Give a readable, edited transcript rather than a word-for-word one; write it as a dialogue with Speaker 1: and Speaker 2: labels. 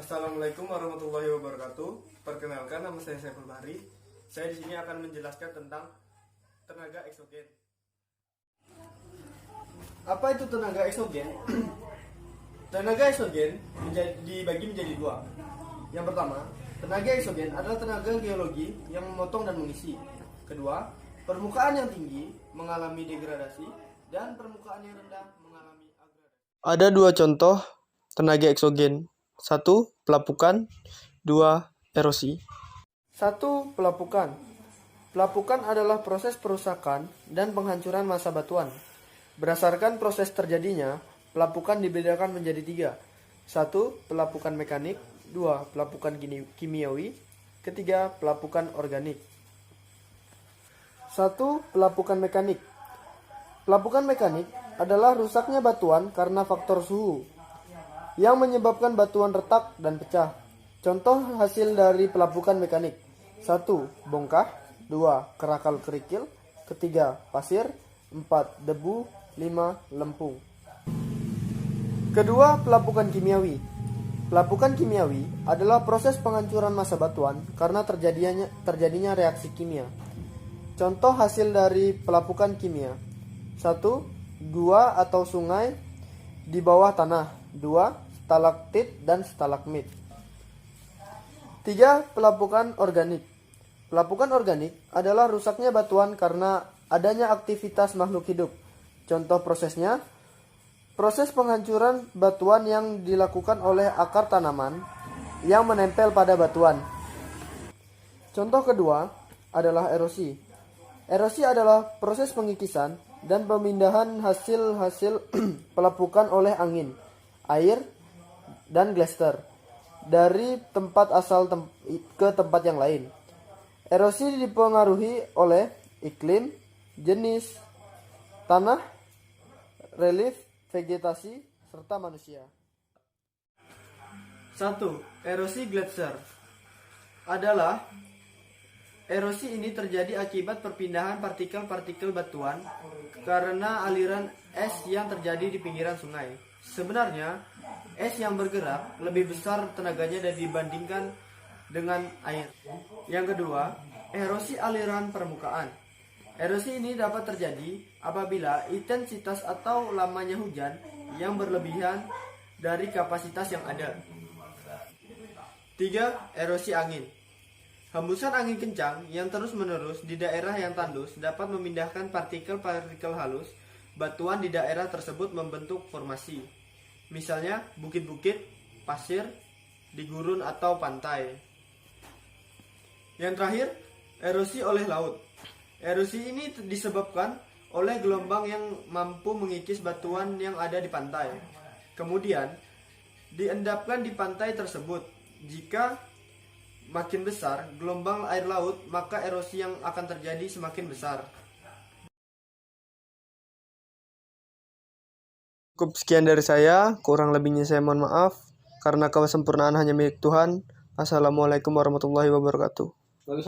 Speaker 1: Assalamualaikum warahmatullahi wabarakatuh. Perkenalkan, nama saya Saiful Bahri. Saya di sini akan menjelaskan tentang tenaga eksogen. Apa itu tenaga eksogen? Tenaga eksogen dibagi menjadi dua. Yang pertama, tenaga eksogen adalah tenaga geologi yang memotong dan mengisi. Kedua, permukaan yang tinggi mengalami degradasi dan permukaan yang rendah mengalami agradasi. Ada dua contoh tenaga eksogen. 1. Pelapukan. 2. Erosi. 1. Pelapukan. Pelapukan adalah proses perusakan dan penghancuran massa batuan. Berdasarkan proses terjadinya, pelapukan dibedakan menjadi 3. 1. Pelapukan mekanik. 2. Pelapukan kimiawi. 3. Pelapukan organik. 1. Pelapukan mekanik. Pelapukan mekanik adalah rusaknya batuan karena faktor suhu yang menyebabkan batuan retak dan pecah. Contoh hasil dari pelapukan mekanik: 1. Bongkah. 2. Kerakal kerikil. 3. Pasir. 4. Debu. 5. Lempung. Kedua, pelapukan kimiawi. Pelapukan kimiawi adalah proses penghancuran massa batuan karena terjadinya reaksi kimia. Contoh hasil dari pelapukan kimia: 1. Gua atau sungai di bawah tanah. 2. Stalaktit dan stalagmit. 3. Pelapukan organik. Pelapukan organik adalah rusaknya batuan karena adanya aktivitas makhluk hidup. Contoh prosesnya: proses penghancuran batuan yang dilakukan oleh akar tanaman yang menempel pada batuan. Contoh kedua adalah erosi. Erosi adalah proses pengikisan dan pemindahan hasil-hasil pelapukan oleh angin, air, dan glaster dari tempat asal ke tempat yang lain. Erosi dipengaruhi oleh iklim, jenis tanah, relief, vegetasi, serta manusia. 1. Erosi glaser adalah erosi ini terjadi akibat perpindahan partikel-partikel batuan karena aliran es yang terjadi di pinggiran sungai. Sebenarnya, es yang bergerak lebih besar tenaganya dibandingkan dengan air. Yang kedua, erosi aliran permukaan. Erosi ini dapat terjadi apabila intensitas atau lamanya hujan yang berlebihan dari kapasitas yang ada. 3. Erosi angin. Hembusan angin kencang yang terus-menerus di daerah yang tandus dapat memindahkan partikel-partikel halus batuan di daerah tersebut membentuk formasi. Misalnya bukit-bukit, pasir, di gurun atau pantai. Yang terakhir, erosi oleh laut. Erosi ini disebabkan oleh gelombang yang mampu mengikis batuan yang ada di pantai. Kemudian, diendapkan di pantai tersebut. Jika makin besar gelombang air laut, maka erosi yang akan terjadi semakin besar. Cukup sekian dari saya, kurang lebihnya saya mohon maaf, karena kesempurnaan hanya milik Tuhan. Assalamualaikum warahmatullahi wabarakatuh.